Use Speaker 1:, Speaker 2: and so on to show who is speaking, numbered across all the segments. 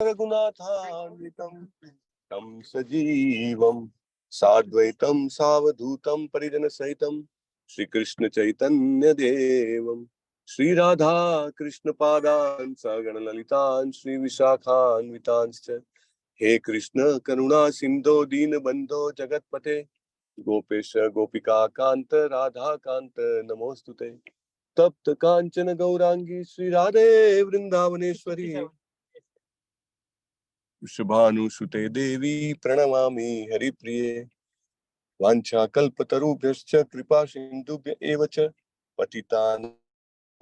Speaker 1: रघुनाथान्वितं तं सजीवं साद्वैतं सावधूतं परिजनसहितं श्रीकृष्ण चैतन्य देवं श्री राधा कृष्ण पादान् सगण ललितान् श्री विशाखान्वितांश्च हे कृष्ण करुणा सिंधो दीनबंधो जगतपते गोपेश गोपिका कांत राधा कांत नमोस्तुते तप्त कांचन गौरांगी श्री राधे वृंदावनेश्वरी शुभानुसुते देवी प्रणमामि हरिप्रिये वाञ्छाकल्पतरुभ्यश्च कृपा सिन्धुभ्य एव च पतितानां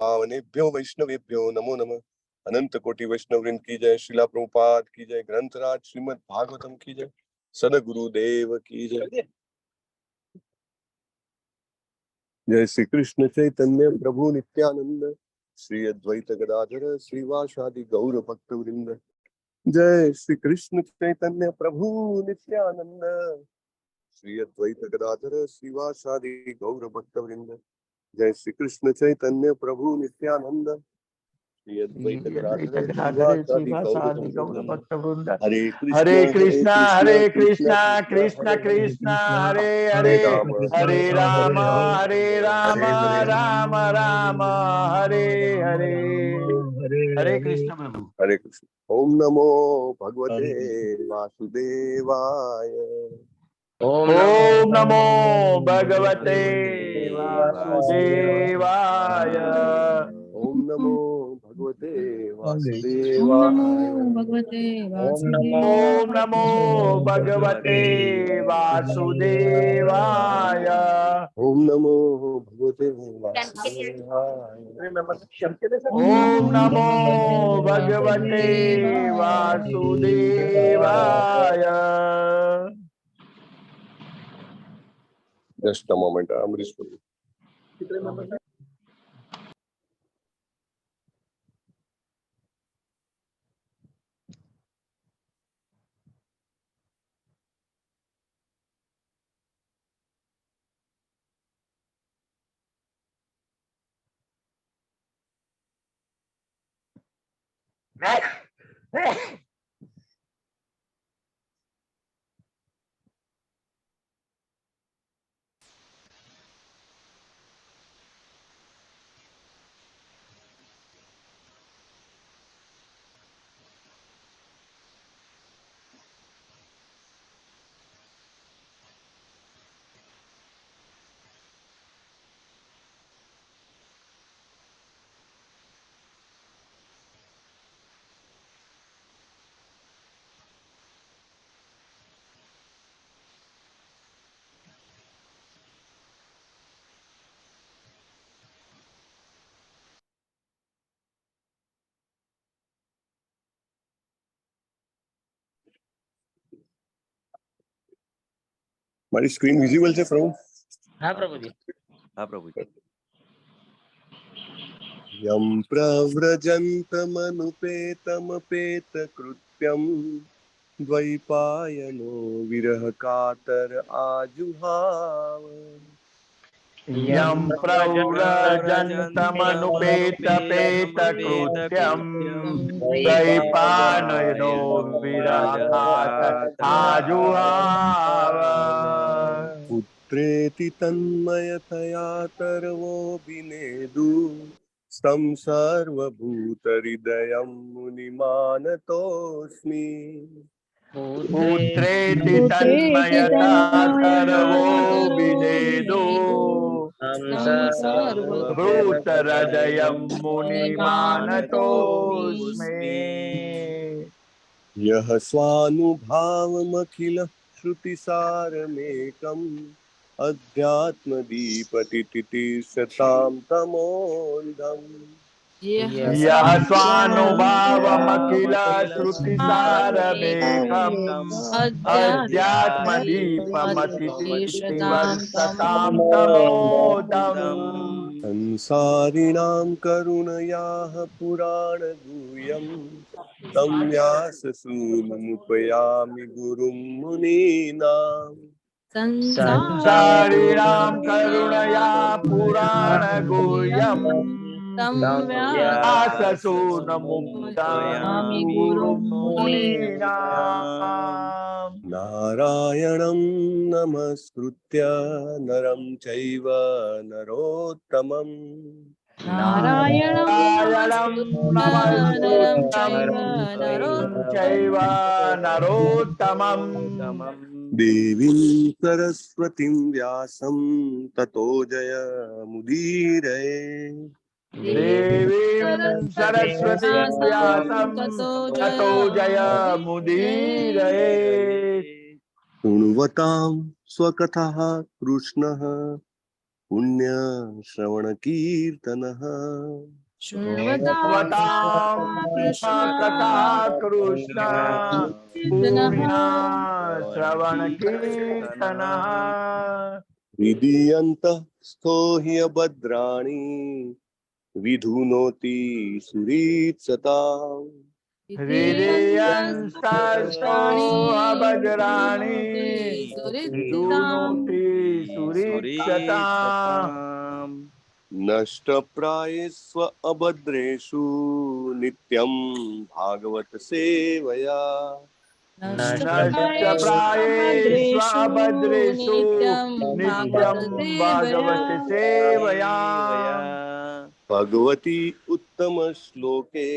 Speaker 1: पावनेभ्यो वैष्णवेभ्यो नमो नमः। अनंत कोटि वैष्णववृंद की जय। श्रीला प्रभुपाद की जय। ग्रंथराज श्रीमद् भागवतम की जय। सद्गुरुदेव की जय। जय श्री कृष्ण चैतन्य प्रभु नित्यानंद श्री अद्वैत गदाधर श्रीवासादि गौर भक्त वृंद। जय श्री कृष्ण चैतन्य प्रभु नित्यानंद श्री अद्वैत गदाधर श्रीवासादि गौर भक्त वृंद। जय श्री कृष्ण चैतन्य प्रभु नित्यानंद श्री अद्वैत गदाधर श्रीवासादि गौर भक्त वृंद। हरे कृष्णा कृष्णा कृष्ण कृष्णा हरे हरे हरे राम राम राम हरे हरे। हरे कृष्ण प्रभु। हरे कृष्ण। ओम नमो भगवते वासुदेवाय। ओम नमो भगवते वासुदेवाय। ओम नमो भगवते वासुदेवाय। ओम नमो भगवते वासुदेवाय। ओम नमो भगवते वासुदेवाय। ओम नमो भगवते वासुदेवाय। Just a moment, Amrish. हमारी स्क्रीन विजिबल है प्रभु?
Speaker 2: हाँ प्रभु जी।
Speaker 3: हाँ प्रभु जी।
Speaker 1: यं प्रव्रजन्तमनुपेतमपेत कृत्यं द्वैपायनो विरह कातर आजुहाव।
Speaker 2: यं प्रव्रजन्तमनुपेत कृत्यं द्वैपायनो विरह कातर आजुहाव।
Speaker 1: पुत्रेति तन्मयतया तरवो विनेदु स्तं सर्वभूतहृदयं मुनिमानतोऽस्मि।
Speaker 2: पुत्रेति तन्मयता तरवो विनेदु सर्वभूतहृदयं मुनिमानतोऽस्मि।
Speaker 1: यः स्वानुभावमखिल श्रुतिसारमेकम् अध्यात्मदीपतितितिर्षतां तमोऽन्धम्।
Speaker 2: यः स्वानुभावमखिल श्रुतिसारमेकम् अध्यात्मदीपमतितितिर्षतां तमोऽन्धम्।
Speaker 1: संसारिणां करुणयाः पुराणगुह्यं तं व्याससूनुमुपयामि गुरुं मुनीनाम्।
Speaker 2: संसारिणां करुणया पुराणगुह्यम्
Speaker 3: तं
Speaker 2: व्याससूनमुक्तां गुरुं मुनीनां
Speaker 1: नारायणं नमस्कृत्य नरं चैव नरोत्तमं
Speaker 2: नारायणं नमस्कृतं चैव नरोत्तमं
Speaker 1: देवीं सरस्वतीं व्यासं ततो जयमुदीरये
Speaker 2: देवीं सरस्वतीं व्यासं ततो जयमुदीरये
Speaker 1: शृण्वतां स्वकथः कृष्णः पुण्यश्रवणकीर्तनः
Speaker 2: शृण्वतां कथा कृष्ण पुण्य श्रवण कीर्तनः
Speaker 1: विधीयन्तः स्थो हि अभद्राणि विधुनोति सुरीत्सताम्
Speaker 2: हृदयंस्तो अभद्राणि विदुनोति सुरीक्षता
Speaker 1: नष्टप्रायेष्व अभद्रेषु नित्यं भागवत सेवया
Speaker 2: नष्टप्रायेष्वभद्रेषु नित्यं भागवत सेवया
Speaker 1: भगवती उत्तम श्लोके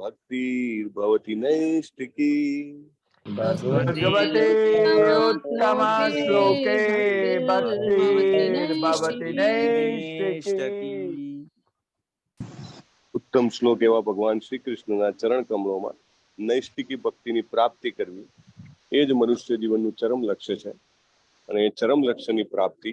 Speaker 1: भक्तिर्भवति नैष्टिकी
Speaker 2: भगवते उत्तम श्लोके भक्तिर्भवति नैष्टिकी
Speaker 1: ઉત્તમ શ્લોક એવા ભગવાન શ્રી કૃષ્ણના ચરણ કમળોમાં નૈષ્ટિકી ભક્તિની પ્રાપ્તિ કરવી એ જ મનુષ્ય જીવનનું ચરમ લક્ષ્ય છે અને એ ચરમ લક્ષ્યની પ્રાપ્તિ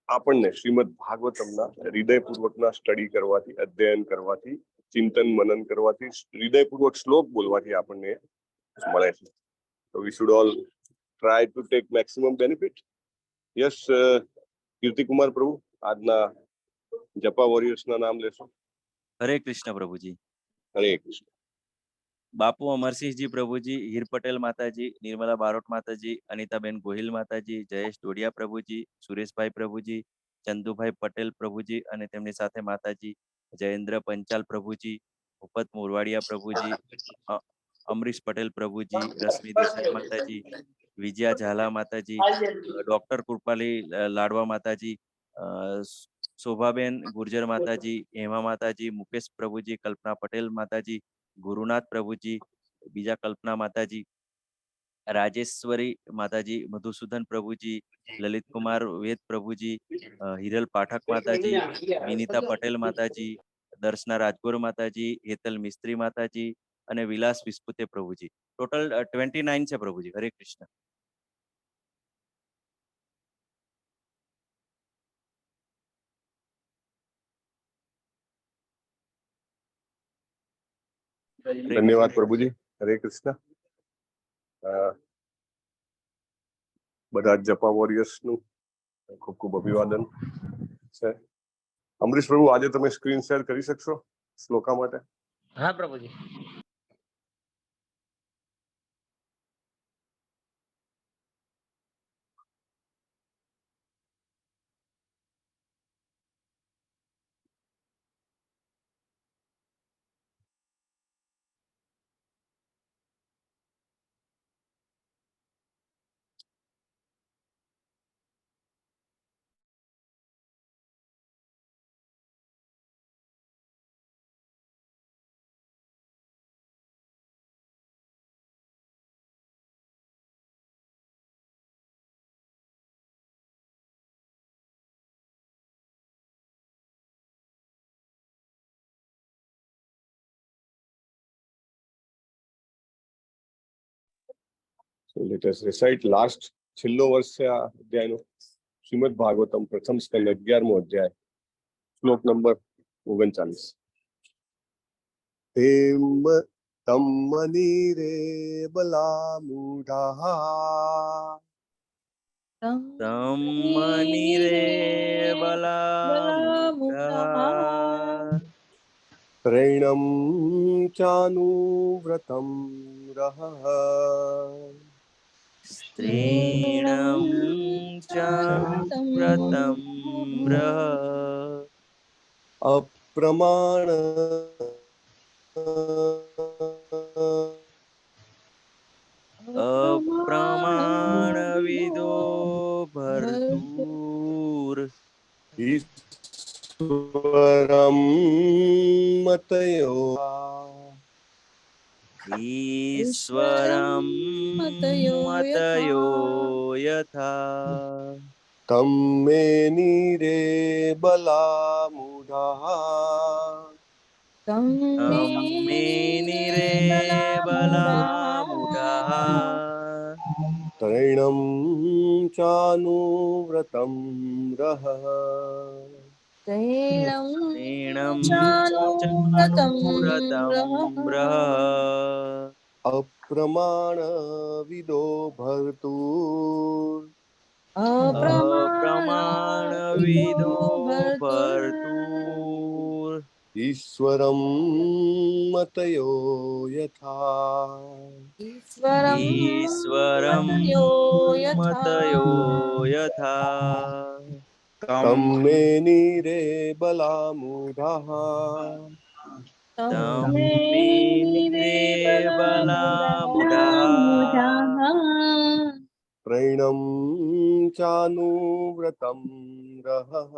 Speaker 1: આપણને શ્રીમદ ભાગવતમના હૃદયપૂર્વકના સ્ટડી કરવાથી અધ્યયન કરવાથી ચિંતન મનન કરવાથી હૃદયપૂર્વક શ્લોક બોલવાથી આપણને મળે છે. So we should all try to take maximum benefit. Yes, કીર્તિ કુમાર પ્રભુ આજના જપા વોરિયર્સના નામ લેશો.
Speaker 4: હરે કૃષ્ણ પ્રભુજી.
Speaker 1: હરે કૃષ્ણ.
Speaker 4: બાપુ અમરસિંહજી પ્રભુજી, હીર પટેલ માતાજી, નિર્મલા બારોટ માતાજી, અનિતાબેન ગોહિલ માતાજી, જયેશ ડોડિયા પ્રભુજી, સુરેશભાઈ પ્રભુજી, ચંદુભાઈ પટેલ પ્રભુજી અને તેમની સાથે માતાજી, જયેન્દ્ર પંચાલ પ્રભુજી, ભૂપત મોરવાડિયા પ્રભુજી, અમરીશ પટેલ પ્રભુજી, રશ્મિ દેસાઈ માતાજી, વિજયા ઝાલા માતાજી, ડોક્ટર કૃપાલી લાડવા માતાજી, શોભાબેન ગુર્જર માતાજી, હેમા માતાજી, મુકેશ પ્રભુજી, કલ્પના પટેલ માતાજી, ગુરુનાથ પ્રભુજી, બીજા કલ્પના માતાજી, રાજેશ્વરી માતાજી, મધુસૂદન પ્રભુજી, લલિત કુમાર વેદ પ્રભુજી, હિરલ પાઠક માતાજી, વિનીતા પટેલ માતાજી, દર્શના રાજગોર માતાજી, હેતલ મિસ્ત્રી માતાજી અને વિલાસ વિસ્પુતે પ્રભુજી. ટોટલ 29 છે પ્રભુજી. હરે કૃષ્ણ.
Speaker 1: ધન્યવાદ પ્રભુજી. હરે કૃષ્ણ. બધા જપા વોરિયર્સનું ખૂબ ખૂબ અભિવાદન છે. અમરીશ પ્રભુ, આજે તમે સ્ક્રીન શેર કરી શકશો શ્લોકા માટે?
Speaker 3: હા પ્રભુજી.
Speaker 1: So let us recite last છેલ્લો વર્ષ છે આ અધ્યાયનો. શ્રીમદ ભાગવતમ પ્રથમ સ્કંદ 11મો અધ્યાય, શ્લોક નંબર 39. તમ મનીરે બલામૂઢા
Speaker 4: તમ્મનિરે બલામુઢા
Speaker 1: ત્રૈણમ ચાનુવ્રતમ રહ
Speaker 4: સ્ત્રીણમ ચાનુવ્રતમ રહ
Speaker 1: अप्रमाण
Speaker 4: अप्रमाणविदो भर्तुर्
Speaker 1: ईश्वरं मतयो
Speaker 4: ईश्वरं मतयो यथा
Speaker 1: तं मे नीरे बलामूढाः
Speaker 4: तं मे निरे बलामूढाः
Speaker 1: तैणं चानुव्रतं रहः
Speaker 4: तैणं चानुव्रतं रः
Speaker 1: अप्रमाणविदो भर्तुर्
Speaker 4: अप्रमाणविदो भर्तुर्
Speaker 1: ईश्वरं मतयो यथा
Speaker 4: ईश्वरं मतयो यथा
Speaker 1: तं मे नीरे बलामूढाः
Speaker 4: तं मे निरे बलामूढाः
Speaker 1: त्रैणं चानुव्रतं रहः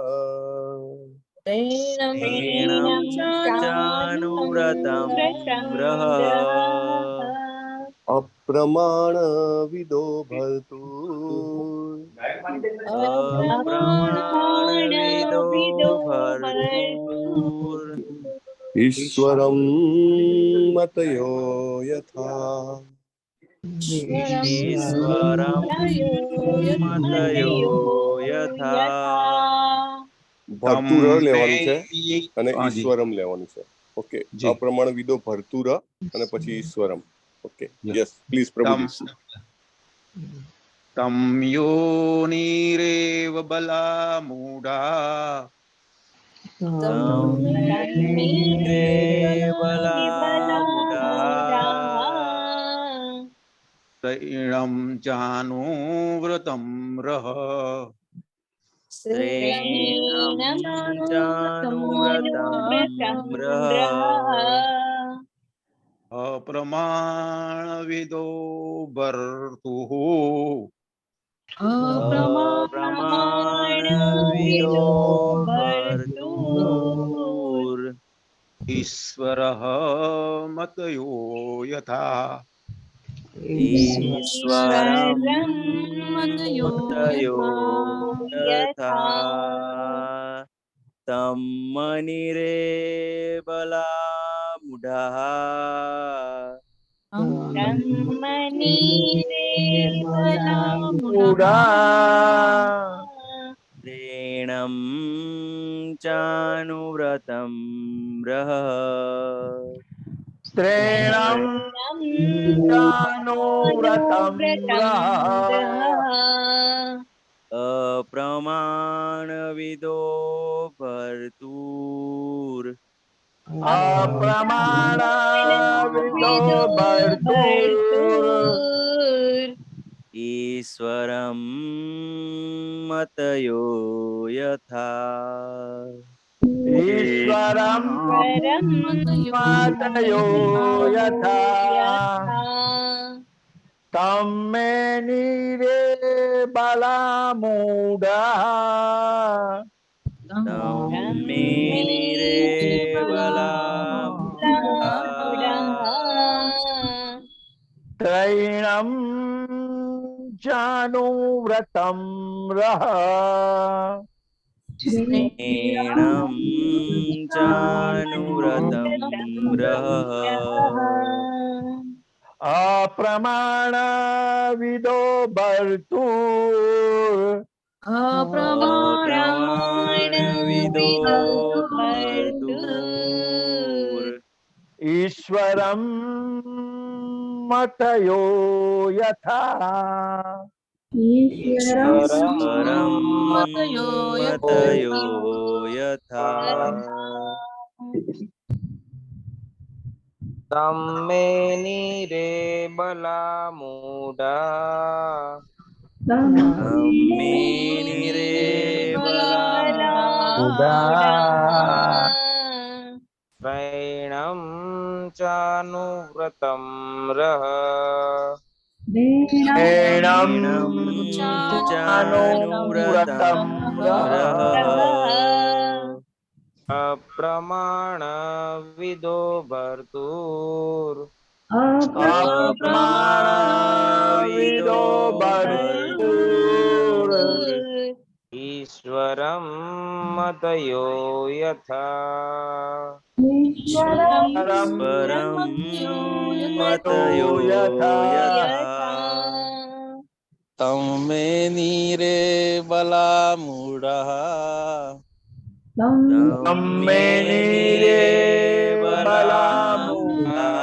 Speaker 4: तैणं चानुव्रतं रः
Speaker 1: अप्रमाणविदो भर्तुर्
Speaker 4: अप्रमाणविदो भर्तुर्
Speaker 1: ईश्वरं मतयो यथा
Speaker 4: ईश्वरं मतयो यथा
Speaker 1: ભરતુર લેવાનું છે અને ઈશ્વરમ લેવાનું છે. ઓકે, અપ્રમાણ વિદો ભરતુર અને પછી ઈશ્વરમ. ઓકે, યસ પ્લીઝ પ્રભુજી.
Speaker 3: તમ યોનિરેવ બલામૂઢા
Speaker 4: तं मे बलामूढाः
Speaker 3: તૈણમ ચાનુવ્રતમ રહ
Speaker 4: श्रेणं चानुव्रतं रः
Speaker 3: અપ્રમાણવિદો ભર્તુઃ
Speaker 4: अप्रमाणविदो भर्तुर्
Speaker 3: ઈશ્વરઃ મતયો યથા
Speaker 4: ईश्वरं मतयो यथा तं मनिरे बलामूढाः त्रैणं चानुव्रतं रः
Speaker 2: त्रैणं चानुव्रतं रः
Speaker 4: अप्रमाणविदो भर्तुर्
Speaker 2: अप्रमाणविदो भर्तुर्
Speaker 4: ईश्वरं मतयो यथा
Speaker 2: ईश्वरं मतयो यथा तं मे नीरे बलामूढाः
Speaker 4: तं मे निरे बलामूढाः
Speaker 2: त्रैणं चानुव्रतं रः
Speaker 4: त्रैणं चानुव्रतं रः
Speaker 2: अप्रमाणविदो भर्तुर्
Speaker 4: अप्रमाणविदो भर्तुर्
Speaker 2: ईश्वरं मतयो यथा
Speaker 4: ईश्वरं मतयो यथा
Speaker 5: तं मे नीरे बलामूढा
Speaker 4: तं मे निरे बलामूढाः
Speaker 5: त्रैणं चानुव्रतं रः
Speaker 2: एणं
Speaker 4: चानुव्रतं
Speaker 2: रः
Speaker 5: अप्रमाणविदो भर्तुर्
Speaker 2: अप्रमाणविदो भर्तुर्
Speaker 5: ईश्वरं मतयो यथा
Speaker 2: ईश्वरं
Speaker 4: परं
Speaker 2: मतयो
Speaker 4: मतयो
Speaker 2: यथा
Speaker 4: यथा
Speaker 5: तं मे नीरे बलामूढः
Speaker 2: तं मे नीरे
Speaker 4: बलामूढः
Speaker 2: बलामूढः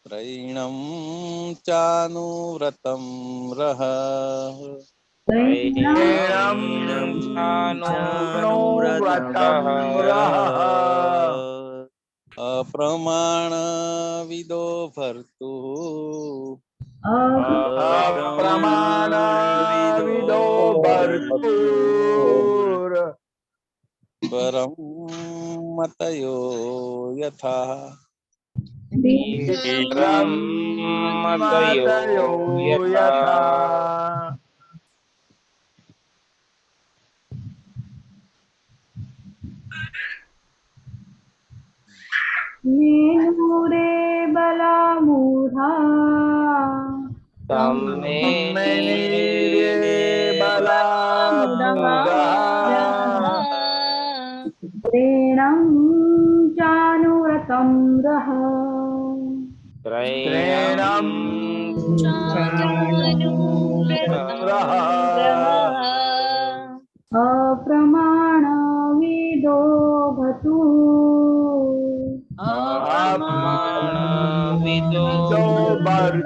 Speaker 5: त्रैणं चानुव्रतं रः
Speaker 2: त्रैणं
Speaker 4: चानुव्रतं
Speaker 2: चानुव्रतं रः
Speaker 5: अप्रमाणविदो भर्तुः
Speaker 2: अप्रमाणविदो भर्तुर्
Speaker 5: परं मतयो यथा
Speaker 2: ईश्वरं मतयो यथा
Speaker 6: नीरे बलामूढा
Speaker 5: तं
Speaker 2: मे
Speaker 5: मे
Speaker 2: नीरे बलामूढः
Speaker 6: त्रैणं चानुव्रतं रः
Speaker 2: त्रैणं रः
Speaker 6: अप्रमाणविदो
Speaker 5: अप्रमाणविदो
Speaker 2: भर्तुर्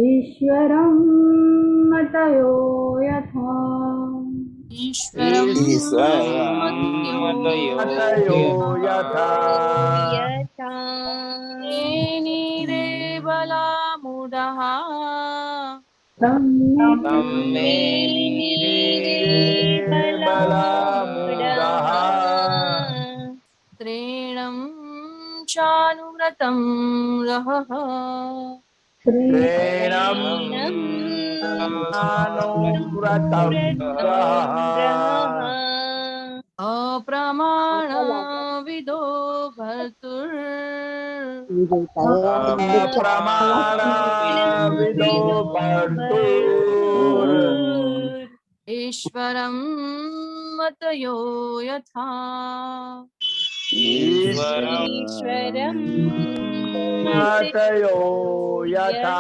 Speaker 6: ईश्वरं मतयो यथा
Speaker 5: ईश्वरं मतयो
Speaker 2: मतयो यथा
Speaker 7: नीरे बलामूढः
Speaker 6: तं
Speaker 5: तं
Speaker 6: मे
Speaker 5: मे नीरे
Speaker 2: बलामूढः
Speaker 7: त्रैणं चानुव्रतं रः
Speaker 2: त्रैणं चानुव्रतं रः
Speaker 7: अप्रमाणविदो भर्तुर्
Speaker 2: अप्रमाणविदो भर्तुर्
Speaker 7: ईश्वरं मतयो यथा
Speaker 5: ईश्वरं
Speaker 2: मतयो यथा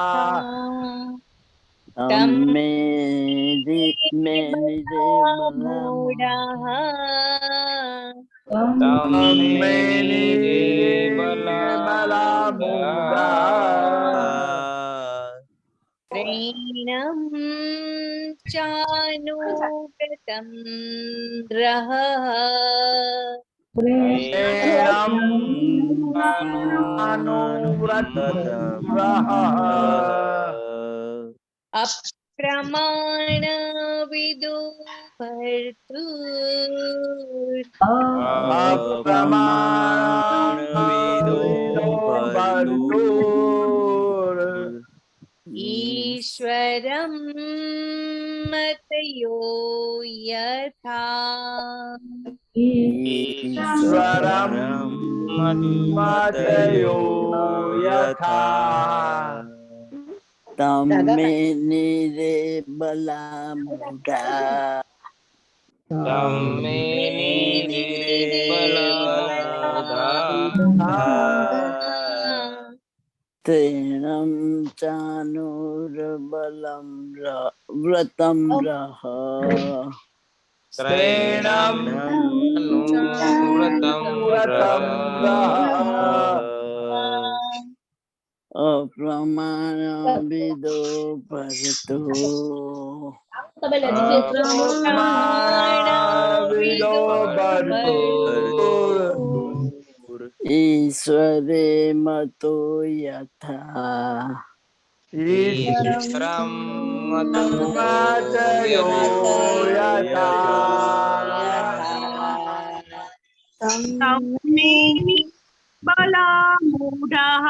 Speaker 8: तं मे निरे बलामूढः
Speaker 5: तं मे नीरे
Speaker 2: बलामूढः
Speaker 8: त्रैणं चानुव्रतं रः
Speaker 2: त्रैणं अनुव्रतं रः
Speaker 8: अप्रमाणविदो भर्तुर्
Speaker 2: अप्रमाणविदो भर्तुर्
Speaker 8: ईश्वरं मतयो यथा
Speaker 2: ईश्वरं मतयो यथा
Speaker 9: तं मे नीरे बलामूढः
Speaker 5: तं मे नीरे बलामूढः
Speaker 9: त्रैणं चानुर्बलं व्रतं रः
Speaker 2: त्रैणं
Speaker 5: अनुव्रतं
Speaker 2: व्रतं रः
Speaker 9: अप्रमाणविदो भर्तुः
Speaker 2: अप्रमाणविदो भर्तुर्
Speaker 9: ईश्वरे मतो यथा
Speaker 2: ईश्वरं मतयो यथा
Speaker 6: तन्मे बलामूढः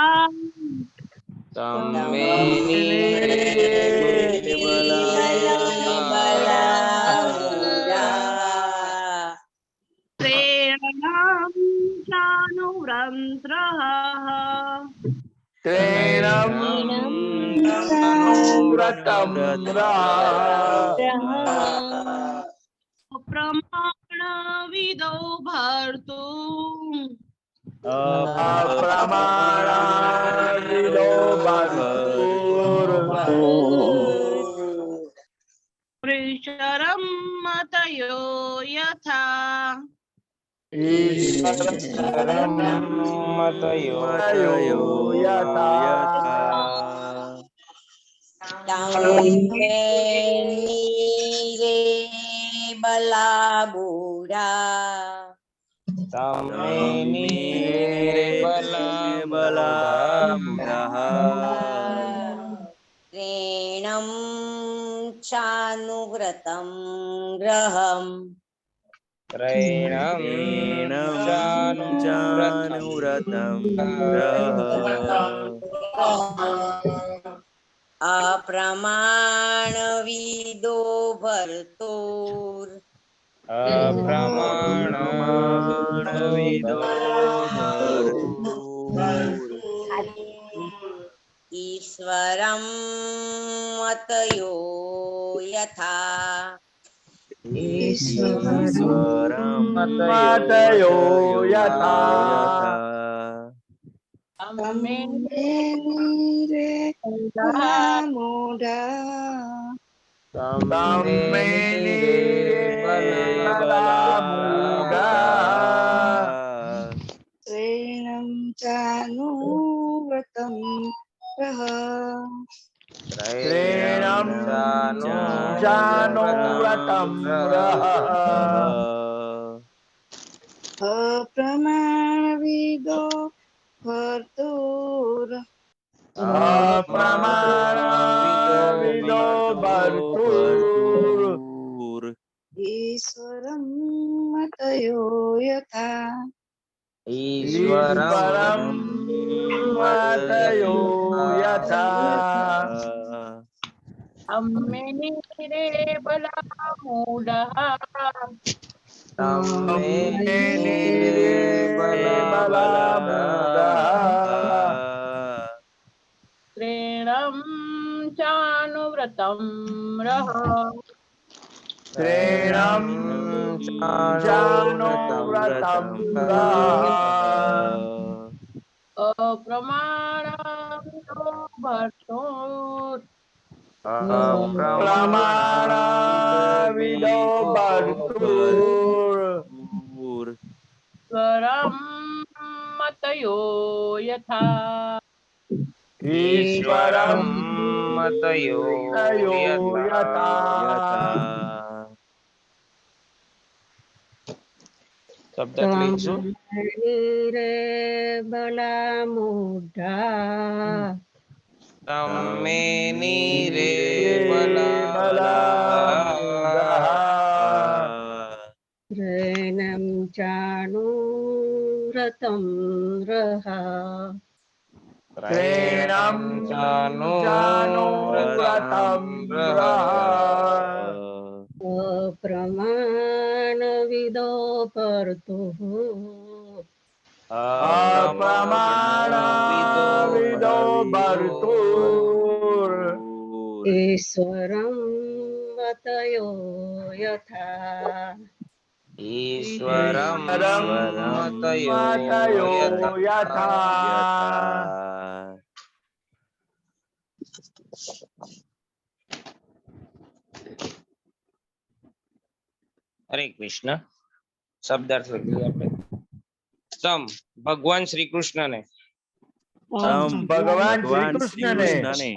Speaker 6: प्रेरणां चानुरन्ध्रः प्रमाणविदो भर्तु प्रेषरं मतयो यथा
Speaker 8: नीरे बलाबूढ़ा ऋणं चानुव्रतं ग्रहम् अप्रमाणविदो भर्तुर् ईश्वरं मतयो यथा
Speaker 6: ऋणं चानुव्रतं अप्रमाणविदो भर्तुर् ईश्वरं मतयो यथा अम्मेनिरे बलामूढः ऋणं चानुव्रतं रः अप्रमाणविदो भर्तुर् ईश्वरं मतयो यथा रे बलामूढा ऋणं चानुव्रतं रः अप्रमाणविदो भर्तुः ईश्वरं मतयो यथा
Speaker 2: हरे कृष्ण शब्दार्थ લખીએ આપણે સમ ભગવાન શ્રી કૃષ્ણને
Speaker 4: ભગવાન શ્રી કૃષ્ણને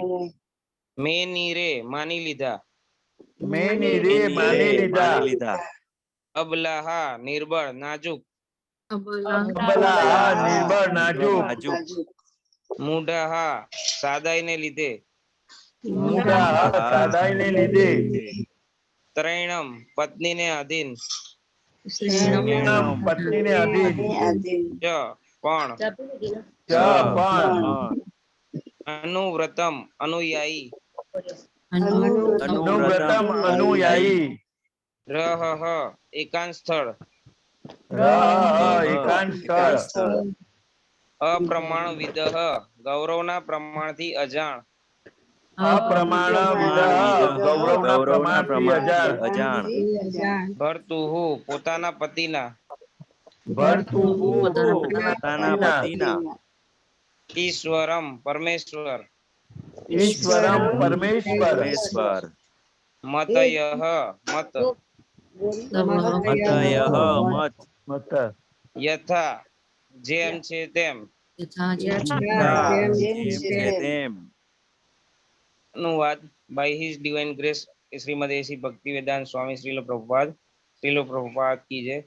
Speaker 2: મેં નીરે માની લીધા
Speaker 4: માની લીધા
Speaker 2: અબલાહા નિર્બળ નાજુક
Speaker 4: નાજુક
Speaker 2: મૂઢાહા સાદાઈને લીધે
Speaker 5: મોટા સાદાઈને લીધે
Speaker 2: ત્રૈણમ પત્નીને આધીન
Speaker 5: શ્રેણમ પત્નીને અધીન
Speaker 2: ચ પણ
Speaker 5: ચ પણ
Speaker 2: અનુવ્રતમ અનુયાયી
Speaker 5: અનુવ્રતમ અનુયાયી
Speaker 2: રહ એકાંત સ્થળ
Speaker 5: એકાંત સ્થળ
Speaker 2: અપ્રમાણ વિદહ ગૌરવના પ્રમાણથી અજાણ
Speaker 5: અપ્રમાણ વિદહ ગૌરવના પ્રમાણથી અજાણ
Speaker 4: અજાણ
Speaker 2: ભર્તુહુ પોતાના પતિના
Speaker 5: ભરતુહુ
Speaker 4: પોતાના પતિના
Speaker 2: ઈશ્વરમ પરમેશ્વર
Speaker 5: ઈશ્વરમ પરમેશ્વર
Speaker 4: પરમેશ્વર
Speaker 2: મતયઃ મત
Speaker 4: મતયઃ મત
Speaker 5: મત
Speaker 2: યથા જેમ છે તેમ
Speaker 4: જેમ છે તેમ
Speaker 2: અનુવાદ by his divine grace Srimad A C Bhaktivedanta સ્વામી શ્રીલ પ્રભુપાદ કી જય.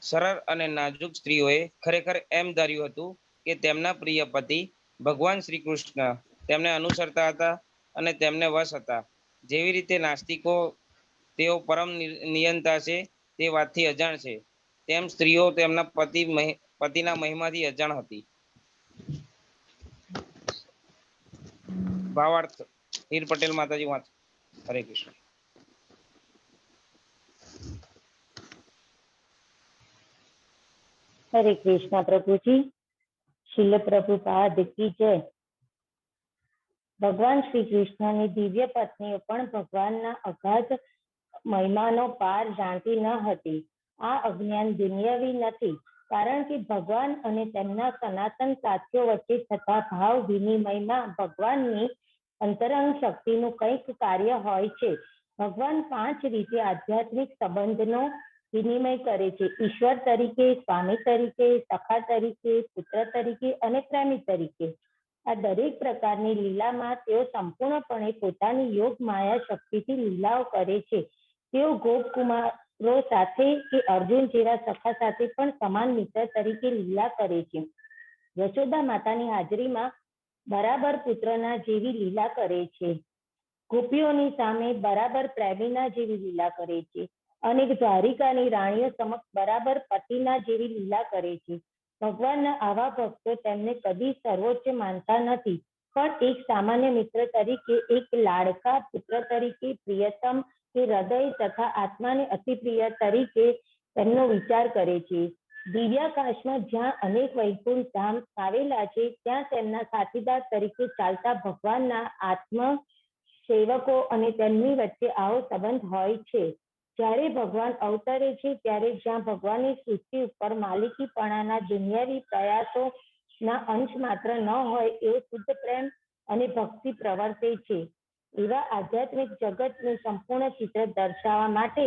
Speaker 2: સરળ અને નાજુક સ્ત્રીઓએ ખરેખર એમ ધાર્યું હતું કે તેમના પ્રિય પતિ ભગવાન શ્રી કૃષ્ણ તેમને અનુસરતા હતા અને તેમને વશ હતા. જેવી રીતે નાસ્તિકો તેઓ પરમ નિયંતા છે તે વાતથી અજાણ છે, તેમ સ્ત્રીઓ તેમના પતિના મહિમાથી અજાણ હતી. ભાવાર્થ હીર પટેલ માતાજી વાંચ. હરે કૃષ્ણ.
Speaker 10: હરે કૃષ્ણ પ્રભુજી. શીલ પ્રભુપાદ કી જય. ભગવાન શ્રી કૃષ્ણની દિવ્ય પત્નીઓ પણ ભગવાનના અગાધ મહિમાનો પાર જાણતી ન હતી. આ અજ્ઞાન દુન્યવી નથી, કારણ કે ભગવાન અને તેમના સનાતન સાથીઓ વચ્ચે થતા ભાવ વિનિમયમાં ભગવાનની અંતરંગ શક્તિનું કંઈક કાર્ય હોય છે. ભગવાન 5 રીતે આધ્યાત્મિક સંબંધનો વિનિમય કરે છે: ઈશ્વર તરીકે, સ્વામી તરીકે, સખા તરીકે, પુત્ર તરીકે અને પ્રેમી તરીકે. આ દરેક પ્રકારની લીલામાં તેઓ સંપૂર્ણપણે પોતાની યોગ માયા શક્તિથી લીલાઓ કરે છે. તેઓ ગોપકુમારો સાથે કે અર્જુન જેવા સખા સાથે પણ સમાન મિત્ર તરીકે લીલા કરે છે. યશોદા માતાની હાજરીમાં બરાબર પુત્રના જેવી લીલા કરે છે. ગોપીઓની સામે બરાબર પ્રેમીના જેવી લીલા કરે છે અને દ્વારિકાની રાણીઓ સમક્ષ બરાબર પતિના જેવી લીલા કરે છે. ભગવાનના આવા ભક્તો તેમને કદી સર્વોચ્ચ માનતા નથી, પણ એક સામાન્ય મિત્ર તરીકે, એક લાડકા પુત્ર તરીકે, પ્રિયતમ કે હૃદય તથા આત્માને અતિ પ્રિય તરીકે તેમનો વિચાર કરે છે. દિવ્યાકાશમાં જ્યાં અનેક વૈકુંઠ ધામ આવેલા છે, ત્યાં તેમના સાથીદાર તરીકે ચાલતા ભગવાનના આત્મ સેવકો અને તેમની વચ્ચે આવો સંબંધ હોય છે. જ્યારે ભગવાન અવતરે છે ત્યારે જ્યાં ભગવાનની સૃષ્ટિ ઉપર માલિકીપણાના દુનિયાવી પ્રયાસોના અંશ માત્ર ન હોય એવો શુદ્ધ પ્રેમ અને ભક્તિ પ્રવર્તે છે. એવા આધ્યાત્મિક જગતનું સંપૂર્ણ ચિત્ર દર્શાવવા માટે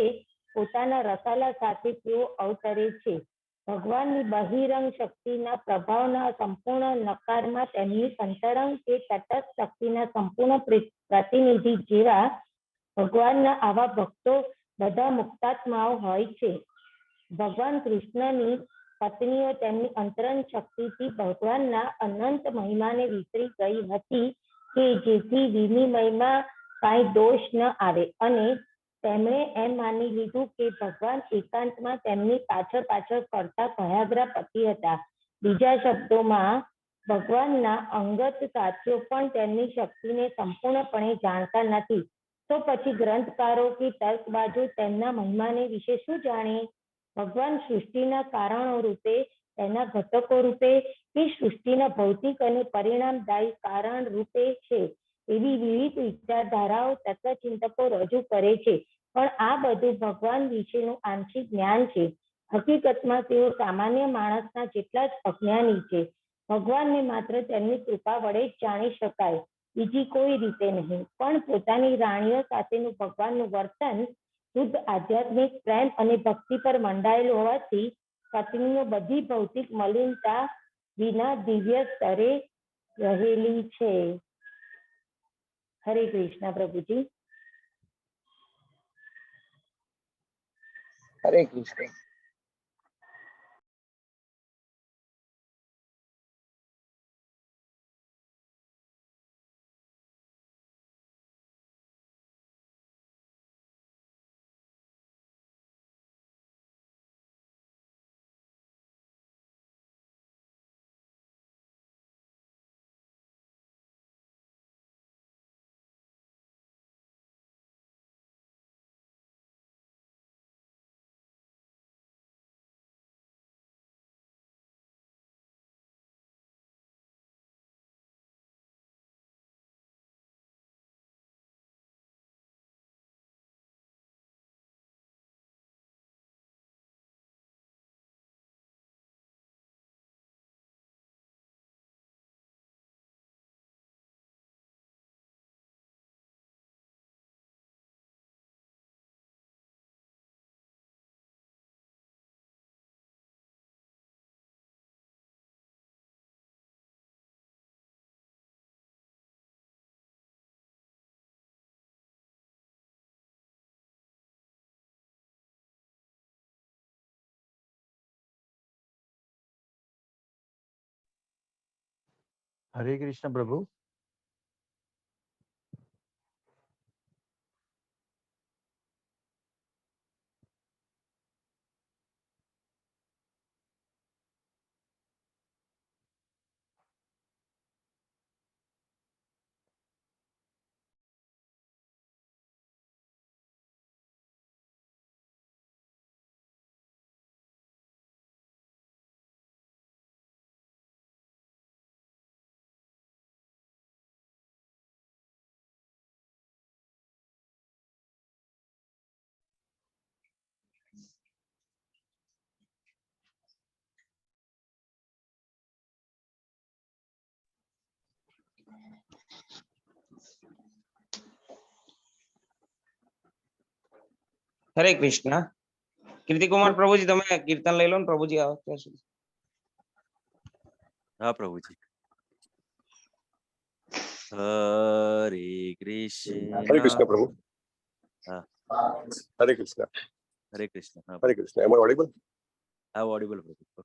Speaker 10: પોતાના રસાલા સાથે તેઓ અવતરે છે. ભગવાનની બહિરંગ શક્તિના પ્રભાવના સંપૂર્ણ નકારમાં તેમની અંતરંગ કે તટસ્થ શક્તિના સંપૂર્ણ પ્રતિનિધિ જેવા ભગવાનના આવા ભક્તો બધા મુક્તાત્માઓ હોય છે. ભગવાન કૃષ્ણની પત્નીઓ તેમની અંતરંગ શક્તિથી ભગવાનના અનંત મહિમાને વિસરી ગઈ હતી કે જેથી વિનિમયમાં કાંઈ દોષ ન આવે, અને તેમણે એમ માની લીધું કે ભગવાન એકાંતમાં તેમની પાછળ ફરતા ભયાગ્રા પતિ હતા. બીજા શબ્દોમાં, ભગવાનના અંગત સાથીઓ પણ તેમની શક્તિને સંપૂર્ણપણે જાણતા નથી. તો પછી ગ્રંથકારો કે તર્કબાજો તેમના મહિમાને વિશે શું જાણે? ભગવાન સૃષ્ટિના કારણો રૂપે, તેના ઘટકો રૂપે કે સૃષ્ટિના ભૌતિક અને પરિણામદાયી કારણ રૂપે છે, એવી વિવિધ વિચારધારાઓ તત્વચિંતકો રજૂ કરે છે. પણ આ બધું ભગવાન વિશેનું આંશિક જ્ઞાન છે. હકીકતમાં તેઓ સામાન્ય માણસના જેટલા જ અજ્ઞાની છે. ભગવાનને માત્ર તેમની કૃપા વડે જ જાણી શકાય, બીજી કોઈ રીતે નહીં. પણ પોતાની રાણીઓ સાથેનું ભગવાનનું વર્તન શુદ્ધ આધ્યાત્મિક પ્રેમ અને ભક્તિ પર મંડાયેલું હોવાથી પત્નીઓ બધી ભૌતિક મલિનતા વિના દિવ્ય સ્તરે રહેલી છે. હરે કૃષ્ણ પ્રભુજી.
Speaker 2: હરે કૃષ્ણ.
Speaker 5: हरे कृष्ण प्रभु।
Speaker 2: हरे कृष्ण। कीर्ति कुमार प्रभुजी તમે કીર્તન લઈ લો ને પ્રભુજી આવો ત્યાં સુધી।
Speaker 4: हाँ प्रभु जी। हरे कृष्ण।
Speaker 1: हरे कृष्ण प्रभु।
Speaker 4: हाँ
Speaker 1: हरे कृष्ण।
Speaker 4: हरे कृष्ण। हाँ
Speaker 1: हरे कृष्ण। Am I audible?
Speaker 4: हाँ ऑडिबल प्रभु।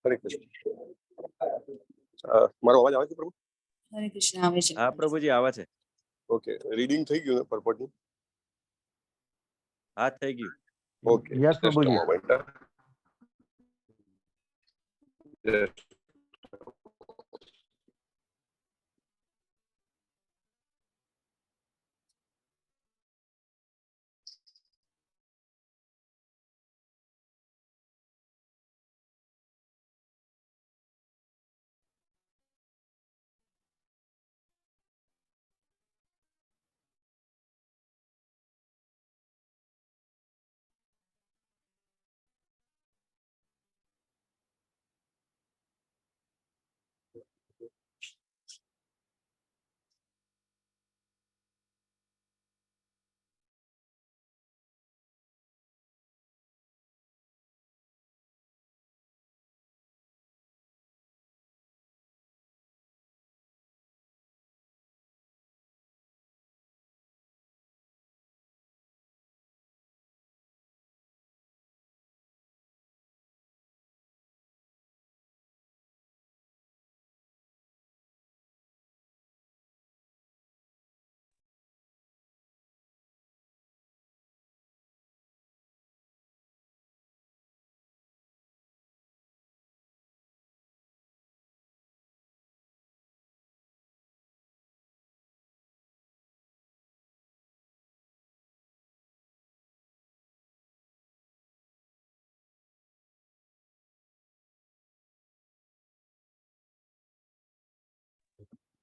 Speaker 1: हरे कृष्ण। મારો અવાજ આવે છે પ્રભુ?
Speaker 11: હરે કૃષ્ણ આવે છે।
Speaker 4: हाँ प्रभु जी आवा છે।
Speaker 1: ઓકે, રીડિંગ થઈ ગયું ને પર્પટનું?
Speaker 4: હા થઈ ગયું।
Speaker 1: ઓકે,
Speaker 5: Yes,
Speaker 1: just a
Speaker 5: પ્રભુજી.
Speaker 1: moment. Yes.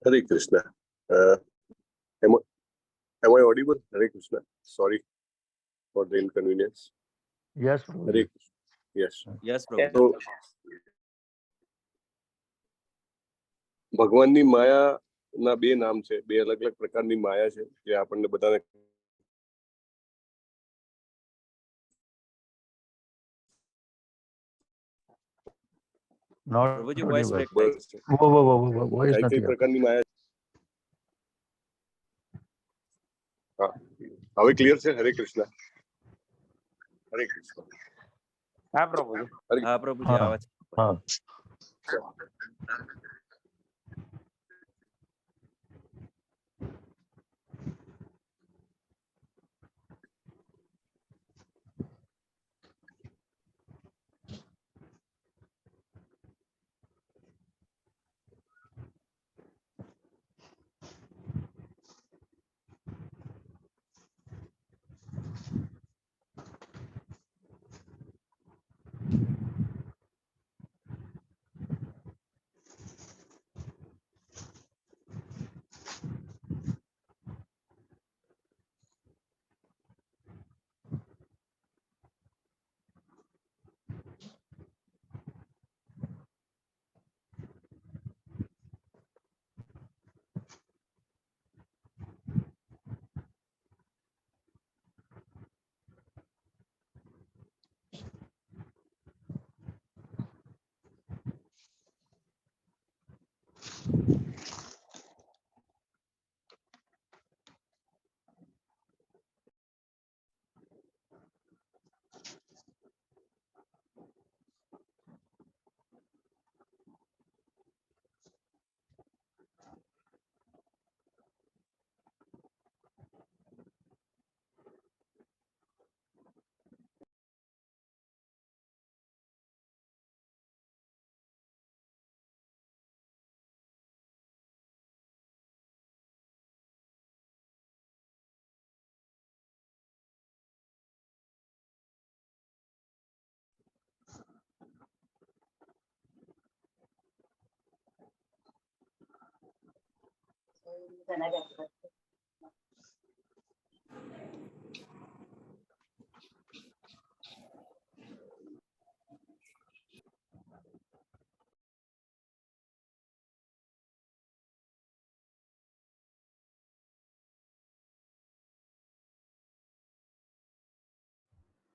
Speaker 1: Hare Krishna. Am I audible? Hare Krishna. Sorry for the inconvenience.
Speaker 5: Yes,
Speaker 1: Hare
Speaker 5: Prabhu ji.
Speaker 1: Krishna. Yes.
Speaker 4: Yes Prabhu.
Speaker 1: તો ભગવાનની માયાના બે નામ છે, બે અલગ અલગ પ્રકારની માયા છે જે આપણને બધાને
Speaker 5: Not
Speaker 4: Prabhu ji voice
Speaker 5: audible.
Speaker 4: Break થાય છે।
Speaker 5: वो voice
Speaker 1: કઈ
Speaker 5: નથી
Speaker 1: કઈ
Speaker 5: આવતી।
Speaker 1: પ્રકારની માયા? હા, હવે ક્લિયર છે? હરે કૃષ્ણ. હરે કૃષ્ણ.
Speaker 2: હા પ્રભુજી।
Speaker 1: હરે
Speaker 4: હા प्रभु जी
Speaker 5: हाँ
Speaker 4: आवा છે।
Speaker 5: हाँ।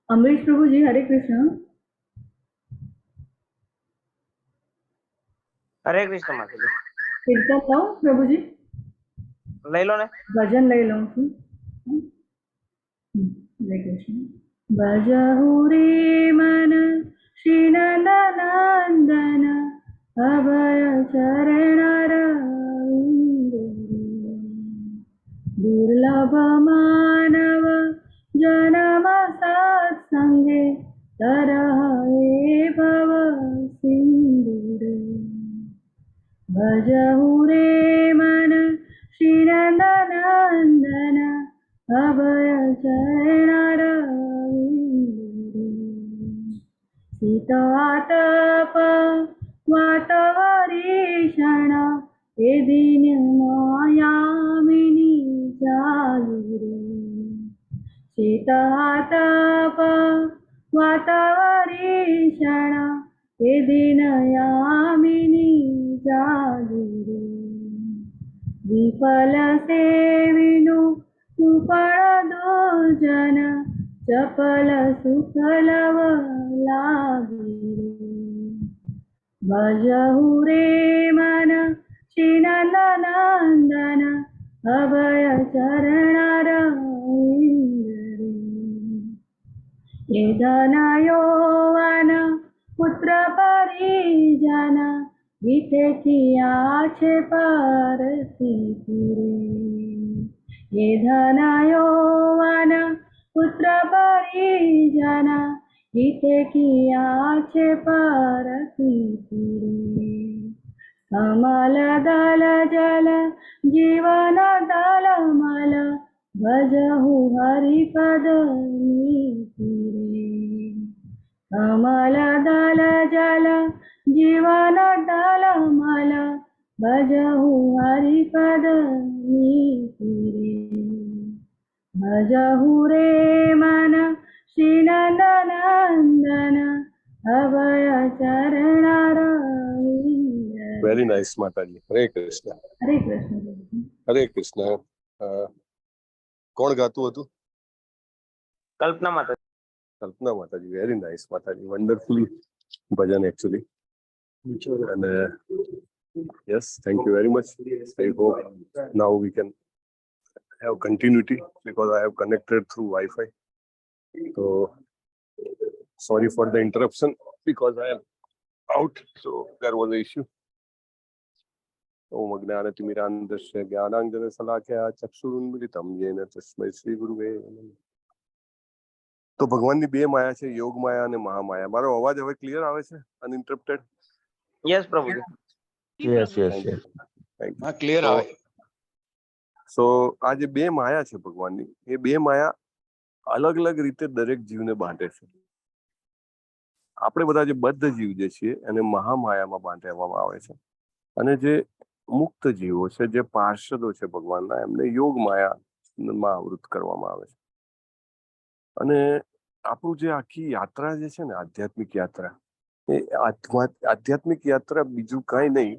Speaker 11: अमरीश प्रभु जी, हरे कृष्ण।
Speaker 2: હરે કૃષ્ણ માતાજી.
Speaker 11: कीर्तन लो प्रभु जी,
Speaker 2: લઈ લો ને.
Speaker 11: भजन ले लो છું. हरे कृष्ण. भजहु रे मन श्रीनंदनंदन अभय चरण रविंद दुर्लभ मानव जन्म सत्संगे तरहे भव सिंधुरे भजहु रे मन श्रीनंदनंदन अभय चरण रविंदुरे सीतातप वातवरीषण हे दीन मायामिनी चालुरे सीतातप वातवरीषण हे दीनयामिनी चालुरे विफल सेविनु सुफल दुर्जन चपल सुफलव लागिरे भजहु रे मन श्रीनंदनंदन अभय चरण रविंदरे ये धन यौवन पुत्र परिजन गीते किया छे पारसी फिरे ये धन यौवन पुत्र परिजन गीते किया छे पारसी फिरे कमल दल जल जीवन दल मल भजहु हरिपद नीतिरे कमल दल जल जीवन दल मल भजहु हरिपद नीतिरे भजहु रे मन श्रीनंदनंदन अभय चरण रविंदरे.
Speaker 1: वेरी नाइस माताजी. हरे कृष्ण.
Speaker 11: हरे कृष्ण.
Speaker 1: हरे कृष्ण. કોણ ગાતું હતું?
Speaker 2: કલ્પના માતાજી.
Speaker 1: કલ્પના માતાજી. વેરી નાઇસ માતાજી. વન્ડરફુલ ભજન એકચ્યુઅલી. અને yes, thank you very much. I hope now we can have continuity because I have connected through Wi-Fi. So sorry for the interruption because I am out, so there was an issue. ओम अज्ञानतिमिरान्धस्य ज्ञानाञ्जनशलाकया चक्षुरुन्मीलितं येन तस्मै श्रीगुरुवे नमः. તો ભગવાનની બે માયા છે, યોગ માયા અને મહામાયા. મારો અવાજ હવે ક્લિયર આવે છે? અનઇન્ટરપ્ટેડ?
Speaker 2: યસ પ્રભુજી.
Speaker 5: Yes, yes, yes.
Speaker 3: હા, ક્લિયર આવે.
Speaker 1: સો આ જે બે માયા છે ભગવાનની, એ બે માયા અલગ અલગ રીતે દરેક જીવને બાંધે છે. આપણે બધા જે બદ્ધ જીવ જે છીએ એને મહામાયામાં બાંધવામાં આવે છે, અને જે મુક્ત જીવો છે, જે પાર્ષદો છે ભગવાનના, એમને યોગ માયામાં આવૃત કરવામાં આવે છે. અને આપણું જે આખી યાત્રા જે છે ને, આધ્યાત્મિક યાત્રા, એ આધ્યાત્મિક યાત્રા બીજું કાંઈ નહીં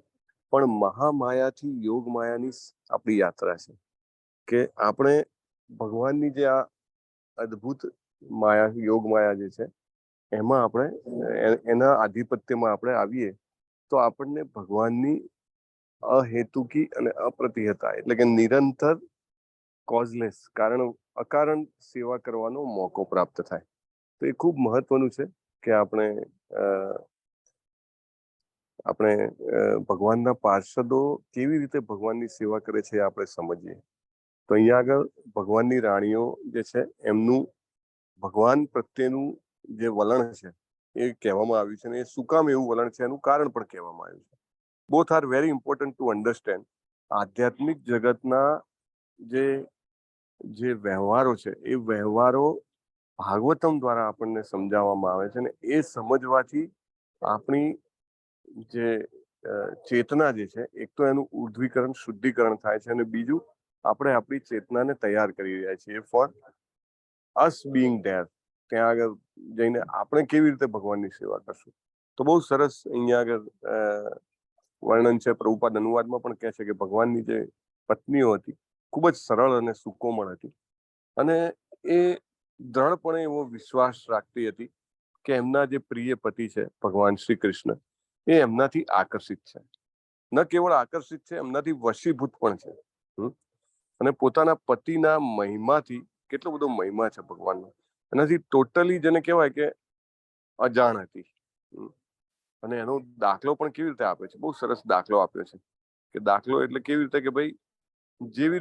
Speaker 1: પણ મહામાયાથી યોગ માયાની આપણી યાત્રા છે. કે આપણે ભગવાનની જે આ અદ્ભુત માયા, યોગ માયા જે છે, એમાં આપણે એના આધિપત્યમાં આપણે આવીએ તો આપણને ભગવાનની અહેતુકી અને અપ્રતિહતા એટલે કે નિરંતર કોઝલેસ અકારણ સેવા કરવાનો મોકો પ્રાપ્ત થાય. તો એ ખૂબ મહત્વનું છે કે આપણે ભગવાનના પાર્ષદો કેવી રીતે ભગવાનની સેવા કરે છે આપણે સમજીએ. તો અહીંયા આગળ ભગવાનની રાણીઓ જે છે એમનું ભગવાન પ્રત્યેનું જે વલણ છે એ કહેવામાં આવ્યું છે, અને એ શું કામ એવું વલણ છે એનું કારણ પણ કહેવામાં આવ્યું છે. Both are very important to understand. આધ્યાત્મિક જગતના જે વ્યવહારો છે એ વ્યવહારો ભાગવતમ દ્વારા આપણને સમજાવવામાં આવે છે, અને એ સમજવાથી આપણી જે ચેતના જે છે, એક તો એનું ઉર્ધ્વીકરણ શુદ્ધિકરણ થાય છે, અને બીજું આપણે આપણી ચેતનાને તૈયાર કરી રહ્યા છીએ ફોર અસ બીંગ ધેર. ત્યાં આગળ જઈને આપણે કેવી રીતે ભગવાનની સેવા કરશું. તો બહુ સરસ અહીંયા આગળ વર્ણન છે. પ્રભુપાદ અનુવાદમાં પણ કહે છે કે ભગવાનની જે પત્નીઓ હતી ખૂબ જ સરળ અને સુકોમળ હતી, અને એ દ્રઢપણે એવો વિશ્વાસ રાખતી હતી કે એમના જે પ્રિય પતિ છે ભગવાન શ્રી કૃષ્ણ, એ એમનાથી આકર્ષિત છે. ન કેવળ આકર્ષિત છે, એમનાથી વશીભૂત પણ છે. અને પોતાના પતિના મહિમાથી, કેટલો બધો મહિમા છે ભગવાનનો, એનાથી ટોટલી જેને કહેવાય કે અજાણ હતી. અને એનો દાખલો પણ કેવી રીતે આપે છે, બહુ સરસ દાખલો આપ્યો છે. કે દાખલો એટલે કેવી રીતે કે ભાઈ જેવી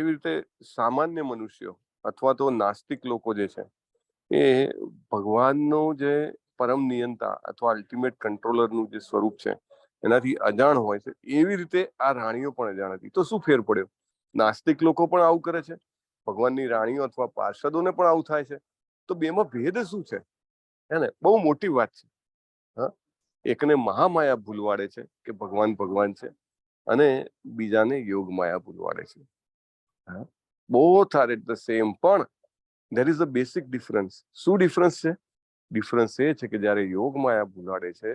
Speaker 1: રીતે સામાન્ય મનુષ્યો અથવા તો નાસ્તિક લોકો જે છે એ ભગવાનનું જે પરમ નિયંતા અથવા અલ્ટિમેટ કંટ્રોલરનું જે સ્વરૂપ છે એનાથી અજાણ હોય છે, એવી રીતે આ રાણીઓ પણ અજાણ હતી. તો શું ફેર પડ્યો? નાસ્તિક લોકો પણ આવું કરે છે, ભગવાનની રાણીઓ અથવા પાર્ષદોને પણ આવું થાય છે. તો બેમાં ભેદ શું છે? હે ને, બહુ મોટી વાત છે. હા, એકને મહામાયા ભૂલવાડે છે કે ભગવાન ભગવાન છે, અને બીજાને યોગ માયા ભૂલવાડે છે. Both are at the same, પણ there is a basic difference. શું ડિફરન્સ છે? ડિફરન્સ એ છે કે જ્યારે યોગ માયા ભૂલાડે છે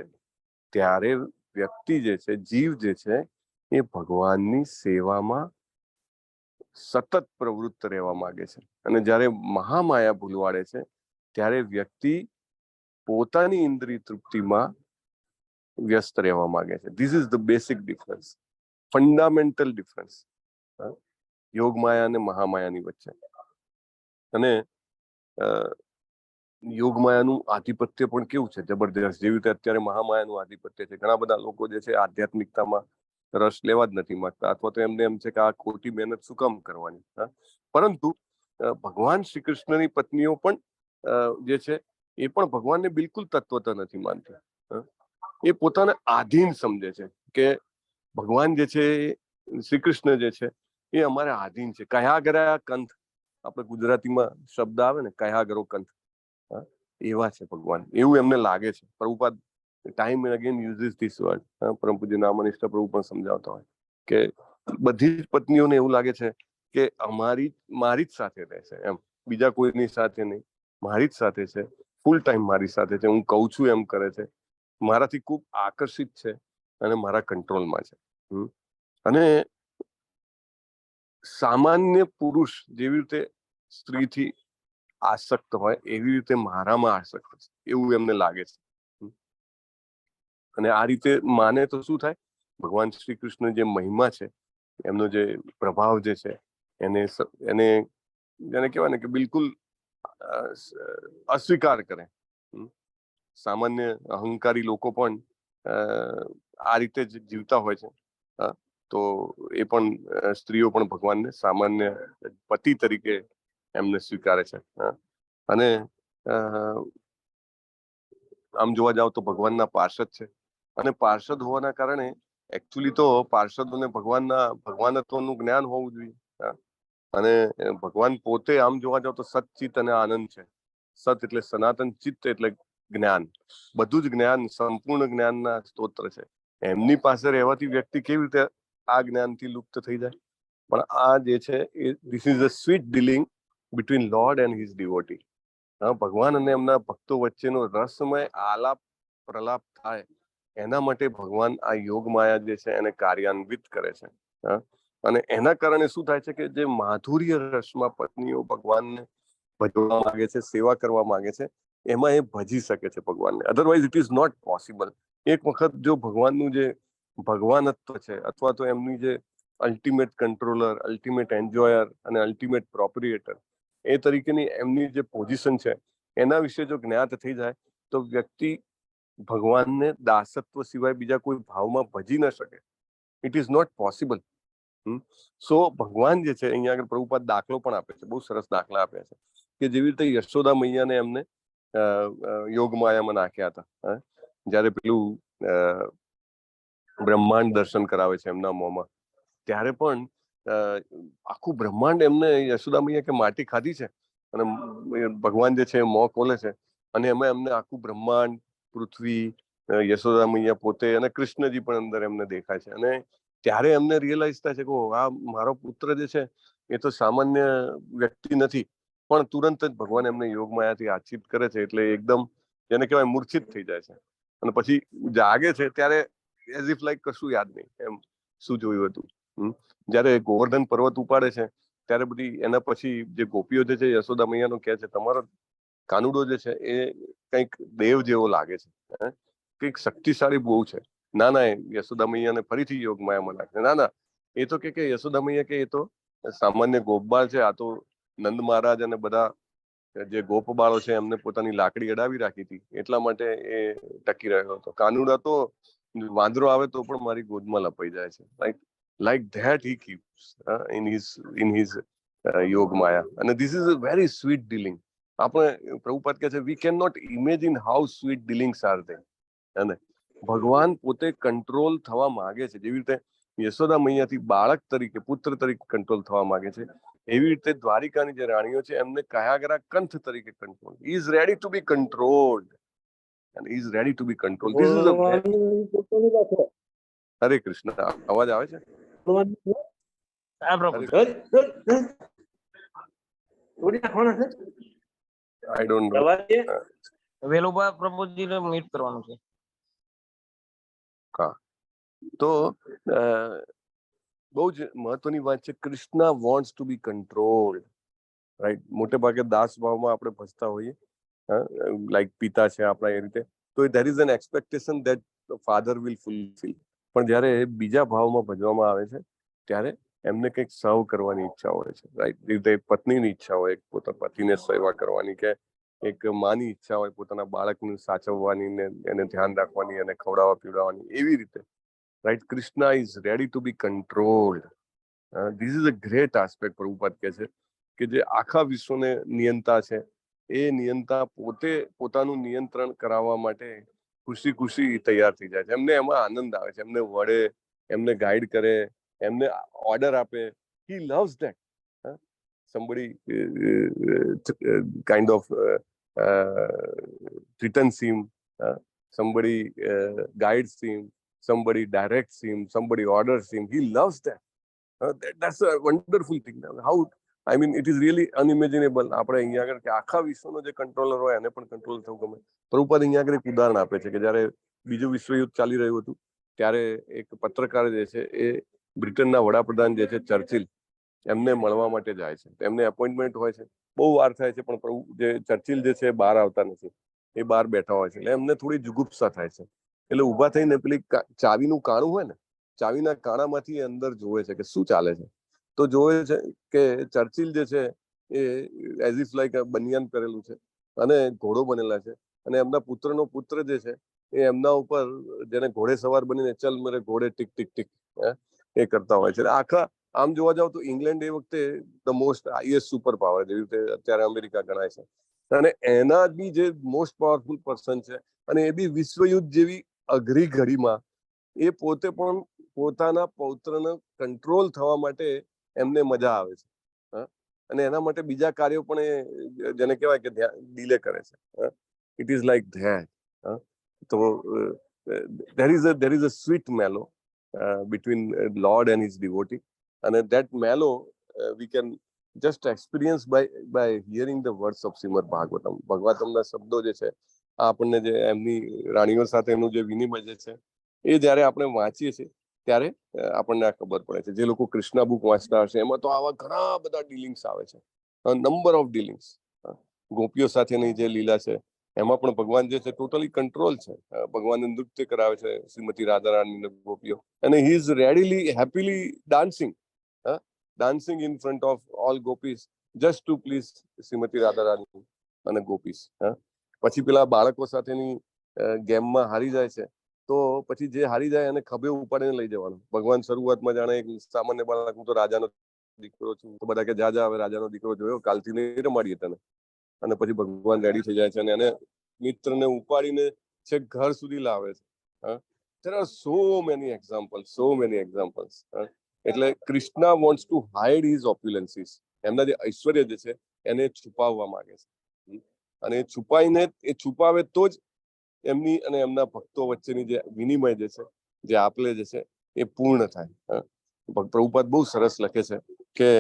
Speaker 1: ત્યારે વ્યક્તિ જે છે, જીવ જે છે, એ ભગવાનની સેવામાં સતત પ્રવૃત્ત રહેવા માંગે છે, અને જ્યારે મહામાયા ભૂલવાડે છે ત્યારે વ્યક્તિ પોતાની ઇન્દ્રિય તૃપ્તિમાં વ્યસ્ત રહેવા માંગે છે. This is the basic difference, fundamental difference યોગ માયા અને મહામાયાની વચ્ચે. અને યોગ માયાનું આધિપત્ય પણ કેવું છે, જબરદસ્ત. જેવી રીતે અત્યારે મહામાયાનું આધિપત્ય છે. ઘણા બધા લોકો જે છે આધ્યાત્મિકતામાં રસ લેવા જ નથી માંગતા, અથવા તો એમને એમ છે કે આ ખોટી મહેનત શું કામ કરવાની. પરંતુ ભગવાન શ્રી કૃષ્ણની પત્નીઓ પણ જે છે એ પણ ભગવાનને બિલકુલ તત્વતા નથી માનતી. એ પોતાને આધીન સમજે છે કે ભગવાન જે છે, શ્રી કૃષ્ણ જે છે એ અમારે આધીન છે. કયા ગયા કંથ, આપણે ગુજરાતીમાં શબ્દ આવે ને, કયા ગરો કંથ, એવા છે ભગવાન, એવું એમને લાગે છે. Prabhupada time and again uses this word. પરમ પૂજ્ય નામનિષ્ઠ પ્રભુ પણ સમજાવતા હોય કે બધી જ પત્નીઓને એવું લાગે છે કે મારી જ સાથે રહેશે, એમ, બીજા કોઈની સાથે નહીં, મારી જ સાથે છે, ફૂલ ટાઈમ મારી સાથે છે, હું કહું છું એમ કરે છે, મારાથી ખૂબ આકર્ષિત છે અને મારા કંટ્રોલમાં છે. અને સામાન્ય પુરુષ જેવી રીતે સ્ત્રીથી આસક્ત હોય એવી રીતે મારામાં આસક્ત છે, એવું એમને લાગે છે. અને આ રીતે માને તો શું થાય? ભગવાન શ્રી કૃષ્ણ જે મહિમા છે, એમનો જે પ્રભાવ જે છે, એને જેને કહેવાય ને કે બિલકુલ અસ્વીકાર કરે. સામાન્ય અહંકારી લોકો પણ આ રીતે જ જીવતા હોય છે. તો એ પણ સ્ત્રીઓ પણ ભગવાનને સામાન્ય પતિ તરીકે એમને સ્વીકારે છે. અને આમ જોવા જાવ તો ભગવાનના પાર્ષદ છે, અને પાર્ષદ હોવાના કારણે એકચ્યુઅલી તો પાર્ષદોને ભગવાનત્વનું જ્ઞાન હોવું જોઈએ. અને ભગવાન પોતે આમ જોવા જાવ તો સતચિત અને આનંદ છે. સત એટલે સનાતન, ચિત્ત એટલે જ્ઞાન, બધું જ જ્ઞાન, સંપૂર્ણ જ્ઞાનના સ્તોત્ર છે. એમની પાસે રહેવાથી વ્યક્તિ કેવી રીતે આ જ્ઞાનથી લુપ્ત થઈ જાય? પણ આ જે છે એ this is a sweet dealing between lord and his devotee. ભગવાન અને એમના ભક્તો વચ્ચેનો રસમય આલાપ પ્રલાપ થાય, એના માટે ભગવાન આ યોગ માયા જે છે એને કાર્યાન્વિત કરે છે. અને એના કારણે શું થાય છે કે જે માધુર્ય રસમાં પત્નીઓ ભગવાનને ભજવા માંગે છે, સેવા કરવા માંગે છે, એમાં એ ભજી શકે છે ભગવાનને. Otherwise it is not possible. એક વખત જો ભગવાનનું જે ભગવાનત્વ છે, અથવા તો એમની જે અલ્ટિમેટ કંટ્રોલર, અલ્ટિમેટ એન્જોયર અને અલ્ટિમેટ પ્રોપરિએટર એ તરીકેની એમની જે પોઝિશન છે, એના વિશે જો જ્ઞાત થઈ જાય તો વ્યક્તિ ભગવાનને દાસત્વ સિવાય બીજા કોઈ ભાવમાં ભજી ન શકે. It is not possible. So ભગવાન જે છે, અહીંયા આગળ પ્રભુપાદ દાખલો પણ આપે છે, બહુ સરસ દાખલા આપ્યા છે કે જેવી રીતે યશોદા મૈયાને એમને યોગ માયામાં નાખ્યા હતા. જ્યારે પેલું બ્રહ્માંડ દર્શન કરાવે છે એમના મોંમાં, ત્યારે પણ આખું બ્રહ્માંડ એમને યશોદા મૈયા કે માટી ખાધી છે, અને ભગવાન જે છે મોં ખોલે છે, અને એમાં એમને આખું બ્રહ્માંડ, પૃથ્વી, યશોદા મૈયા પોતે અને કૃષ્ણજી પણ અંદર એમને દેખાય છે. અને ત્યારે એમને રિયલાઇઝ થાય છે કે આ મારો પુત્ર જે છે એ તો સામાન્ય વ્યક્તિ નથી, પણ તુરંત જ ભગવાન એમને યોગ માયાથી આચિત કરે છે, એટલે એકદમ જેને કહેવાય મૂર્છિત થઈ જાય છે. અને પછી જાગે છે ત્યારે એઝ ઇફ લાઈક કશું યાદ નહીં, એમ શું જોયું હતું. જયારે ગોવર્ધન પર્વત ઉપાડે છે ત્યારે બધી એના પછી જે ગોપીઓ જે છે યશોદા મૈયાનો કહે છે તમારો કાનુડો જે છે એ કંઈક દેવ જેવો લાગે છે, કંઈક શક્તિશાળી બહુ છે. ના ના, યશોદા મૈયાને ફરીથી યોગ માયામાં નાખે. ના ના, એ તો કે યશોદા મૈયા કે એ તો સામાન્ય ગોપબાળ છે, આ તો નંદ મહારાજ અને બધા જે ગોપબાળો છે એમને પોતાની લાકડી અડાવી રાખી હતી, એટલા માટે એ ટકી રહ્યો હતો. કાનુડા તો વાંદરો આવે તો પણ મારી ગોદમાં લપાઈ જાય છે. Like that he keeps in his Yogamaya. અને this is a very sweet dealing. આપણે પ્રભુપાદ કહે છે we can not imagine how sweet dealings are they. અને ભગવાન પોતે કંટ્રોલ થવા માંગે છે, જેવી રીતે યશોદા મૈયાથી બાળક તરીકે પુત્ર તરીકે કંટ્રોલ થવા માંગે છે, એવી રીતે દ્વારિકાની જે રાણીઓ છે એમને કયાગરા કંઠ તરીકે control. He is ready to be controlled and he is ready to be controlled. This is a very... હરે કૃષ્ણ. અવાજ આવે છે? I don't know.
Speaker 2: વેલુબા પ્રભુજીને મીટ કરવાનું છે.
Speaker 1: હા, તો બહુ જ મહત્વની વાત છે. Krishna wants to be controlled, right. મોટે ભાગે દાસ ભાવમાં આપણે ભજતા હોઈએ, લાઈક પિતા છે આપણા, એ રીતે. તો there is an expectation that the father will fulfill. પણ જ્યારે બીજા ભાવમાં ભજવામાં આવે છે ત્યારે એમને કંઈક સર્વ કરવાની ઈચ્છા હોય છે, રાઈટ. રીતે પત્નીની ઈચ્છા હોય પોતાના પતિને સેવા કરવાની, કે એક માની ઈચ્છા હોય પોતાના બાળકને સાચવવાની ને એને ધ્યાન રાખવાની અને ખવડાવવા પીવડાવવાની, એવી રીતે, right. Krishna is ready to be controlled. This is a great aspect. Prabhupada કહે છે કે જે આખા વિશ્વને નિયંતા છે, એ નિયંતા પોતે પોતાનું નિયંત્રણ કરાવવા માટે ખુશી ખુશી તૈયાર થઈ જાય છે. એમને એમાં આનંદ આવે છે, એમને વળે, એમને ગાઈડ કરે, એમને ઓર્ડર આપે. He loves that. somebody kind of threatens him, somebody guides him, somebody directs him, somebody orders him. He loves that. That's a wonderful thing. How, I mean, it is really unimaginable. આપણે અહીંયા આગળ કે આખા વિશ્વનો જે controller હોય એને પણ કંટ્રોલ થવું ગમે. પ્રભુપાદ અહીંયા આગળ એક ઉદાહરણ આપે છે કે જ્યારે બીજું વિશ્વયુદ્ધ ચાલી રહ્યું હતું ત્યારે એક પત્રકાર જે છે એ બ્રિટનના વડાપ્રધાન જે છે ચર્ચિલ, એમને મળવા માટે જાય છે. એમને એપોઇન્ટમેન્ટ હોય છે, બહુ વાર થાય છે, પણ પ્રભુ જે ચર્ચિલ જે છે બહાર આવતા નથી, એ બહાર બેઠા હોય છે. એટલે એમને થોડી જુગુપ્સા થાય છે. એટલે ઊભા થઈને પેલી ચાવીનું કાણું હોય ને, ચાવીના કાણામાંથી અંદર જોવે છે કે શું ચાલે છે. તો જોવે છે કે ચર્ચિલ જે છે એ એઝ ઇફ લાઈક બનિયાન કરેલું છે અને ઘોડો બનેલા છે, અને એમના પુત્રનો પુત્ર જે છે એ એમના ઉપર જેને ઘોડે સવાર બનીને ચલ મેરે ઘોડે ટીક ટીક ટીક એ કરતા હોય છે. આખા આમ જોવા જાવ તો ઇંગ્લેન્ડ એ વખતે the most highest super power, જેવી રીતે અત્યારે અમેરિકા ગણાય છે, અને એના બી જે મોસ્ટ પાવરફુલ પર્સન છે, અને એ બી વિશ્વયુદ્ધ જેવી અઘરી ઘડીમાં એ પોતે પણ પોતાના પૌત્રને કંટ્રોલ થવા માટે એમને મજા આવે છે, અને એના માટે બીજા કાર્યો પણ એ જેને કહેવાય કે ડીલે કરે છે. It is like that. તો there is a sweet mellow between Lord and his devotee, and that mellow we can just experience by hearing the words of Srimad Bhagavatam. ભગવતમના શબ્દો જે છે, આપણને જે એમની રાણીઓ સાથેનું જે વિનિમય જે છે, એ જ્યારે આપણે વાંચીએ છીએ ત્યારે આપણને આ ખબર પડે છે. જે લોકો કૃષ્ણા બુક વાંચતા હશે એમાં તો આવા ઘણા બધા ડીલિંગ્સ આવે છે, નંબર ઓફ ડીલિંગ્સ. ગોપીઓ સાથેની જે લીલા છે એમાં પણ ભગવાન જે છે ટોટલી કંટ્રોલ છે. ભગવાનને નૃત્ય કરાવે છે શ્રીમતી રાધારાણી ગોપીઓ, અને he is readily happily dancing, dancing in front of all gopis just to please Srimati Radharani અને ગોપીસ. પછી પેલા બાળકો સાથેની ગેમમાં હારી જાય છે તો પછી જે હારી જાય એને ખભે ઉપાડીને લઈ જવાનું. ભગવાન શરૂઆતમાં જાણે એક સામાન્ય બાળક, હું તો રાજાનો દીકરો છું, તો બધા કે જા જા હવે રાજાનો દીકરો જોયો, કાલથી નહીં રમાડીએ તને. અને પછી ભગવાન રેડી થઈ જાય છે અને એને મિત્રને ઉપાડીને છેક ઘર સુધી લાવે છે. There are so many examples. એટલે Krishna wants to hide his opulences. એમના જે ઐશ્વર્ય જે છે એને છુપાવવા માંગે છે, અને છુપાવીને એ છુપાવે તો જ એમની અને એમના ભક્તો વચ્ચેની જે વિનિમય જે છે, જે આપલે જે છે એ પૂર્ણ થાય. પ્રભુપાદ બહુ સરસ લખે છે કે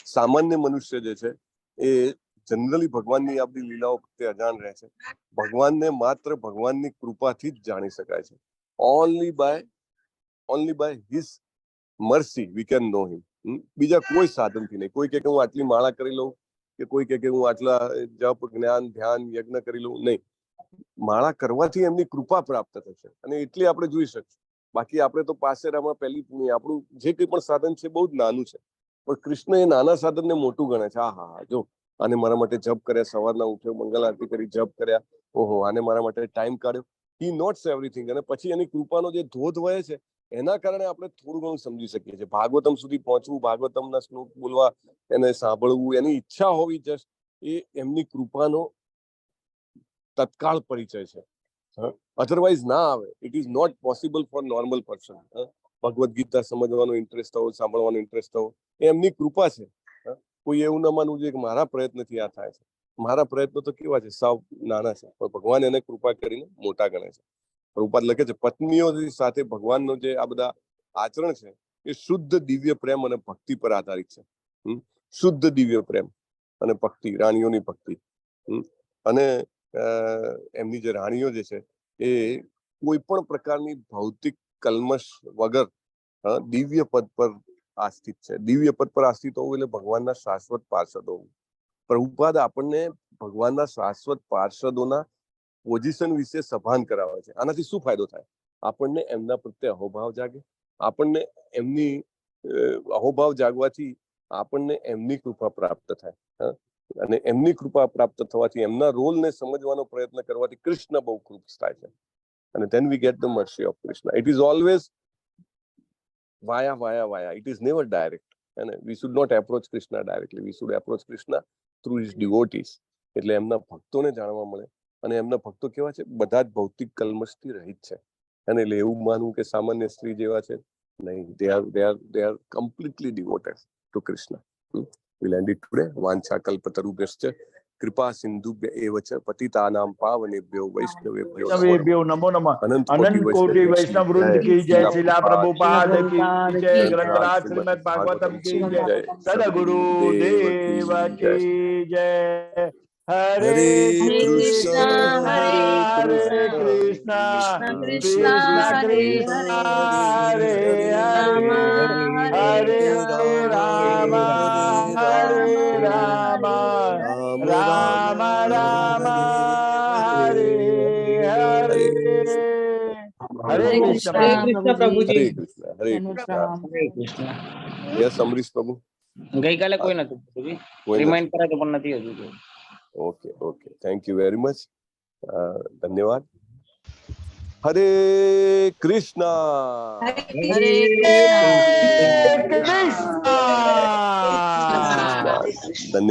Speaker 1: સામાન્ય મનુષ્ય જે છે એ જનરલી ભગવાનની આપણી લીલાઓ પ્રત્યે અજાણ રહે છે. ભગવાનને માત્ર ભગવાનની કૃપાથી જ જાણી શકાય છે. Only by his mercy we can know him. બીજા કોઈ સાધનથી નહીં. કોઈ કે હું આટલી માળા કરી લઉં, કે કોઈ કે હું આટલા જપ જ્ઞાન ધ્યાન યજ્ઞ કરી લઉં, નહીં. માળા કરવાથી એમની કૃપા પ્રાપ્ત થશે અને એટલી આપણે જોઈ શકશું. બાકી આપણે તો પાસેરામાં પહેલી પુણ્ય, આપણું જે કંઈ પણ સાધન છે બહુ જ નાનું છે, પણ કૃષ્ણ એ નાના સાધનને મોટું ગણે છે. હા જો આને મારા માટે જપ કર્યા, સવારના ઉઠ્યો, મંગલ આરતી કરી, જપ કર્યા, ઓહો આને મારા માટે ટાઈમ કાઢ્યો. હી નોટ્સ એવરીથિંગ. અને પછી એની કૃપાનો જે ધોધ વહે છે એના કારણે આપણે થોડું ઘણું સમજી શકીએ છીએ. ભાગવતમ સુધી પહોંચવું, ભાગવતમના શ્લોક બોલવા, એને સાંભળવું, એની ઈચ્છા હોવી જસ્ટ એ એમની કૃપાનો તત્કાળ પરિચય છે. અધરવાઇઝ ના આવે. It is not possible for normal person. Bhagavad Gita સમજવાનો ઇન્ટરેસ્ટ થવો, સાંભળવાનો ઇન્ટરેસ્ટ થવો, એ એમની કૃપા છે. કોઈ એવું ના માનવું જોઈએ કે મારા પ્રયત્નથી આ થાય છે. મારા પ્રયત્નો તો કેવા છે, સાવ નાના છે, પણ ભગવાન એને કૃપા કરીને મોટા ગણે છે. પ્રભુપાદ લખે છે પત્નીઓ સાથે ભગવાનનો જે આ બધા આચરણ છે એ શુદ્ધ દિવ્ય પ્રેમ અને ભક્તિ પર આધારિત છે. શુદ્ધ દિવ્ય પ્રેમ અને ભક્તિ, રાણીઓની ભક્તિ. અને એમની જે રાણીઓ જે છે એ કોઈ પણ પ્રકારની ભૌતિક કલ્મશ વગર દિવ્ય પદ પર આસ્થિત છે. દિવ્ય પદ પર આસ્થિત હોવું એટલે ભગવાનના શાશ્વત પાર્ષદ હોવું. પ્રભુપાદ આપણને ભગવાનના શાશ્વત પાર્ષદોના પોઝિશન વિશે સભાન કરાવે છે. આનાથી શું ફાયદો થાય? આપણને એમના પ્રત્યે અહોભાવ જાગે. આપણને એમની અહોભાવ જાગવાથી આપણને એમની કૃપા પ્રાપ્ત થાય. અને એમની કૃપા પ્રાપ્ત થવાથી, એમના રોલને સમજવાનો પ્રયત્ન કરવાથી કૃષ્ણ બહુ ખુશ થાય છે. અને then we get the mercy of Krishna. It is always via. It is never direct. And we should not approach Krishna directly. We should approach Krishna through his devotees. એટલે એમના ભક્તોને જાણવા મળે. અને એમના ભક્તો કેવા છે? બધા જ ભૌતિક કલ્મશથી રહિત છે. અને એટલે એવું માનવું કે સામાન્ય સ્ત્રી જેવા છે, નહીં. They are completely devoted to Krishna. We'll end it today. Vancha kalpatarubhyascha कृपा सिंधुभ्य एव च पतितानां पावनेभ्यो वैष्णवेभ्यो
Speaker 3: नमो नमः।
Speaker 1: अनंत
Speaker 3: कोटि वैष्णव वृंद की जय। शिला प्रभुपाद की जय। ग्रंथराज श्रीमद् भागवतम की जय। सद्गुरु देव की जय। हरे कृष्णा हरे कृष्णा कृष्णा कृष्णा हरे हरे हरे राम हरे राम राम राम हरे हरे। हरे कृष्ण
Speaker 2: પ્રભુજી.
Speaker 1: हरे कृष्ण. यस अमरीश प्रभु.
Speaker 2: ગઈકાલે કોઈ નતું પ્રભુજી. રિમાઇન્ડ કરે તો પણ નથી હજુ.
Speaker 1: Okay thank you very much. धन्यवाद. हरे कृष्णा.
Speaker 7: हरे
Speaker 3: कृष्णा।
Speaker 1: धन्यवाद.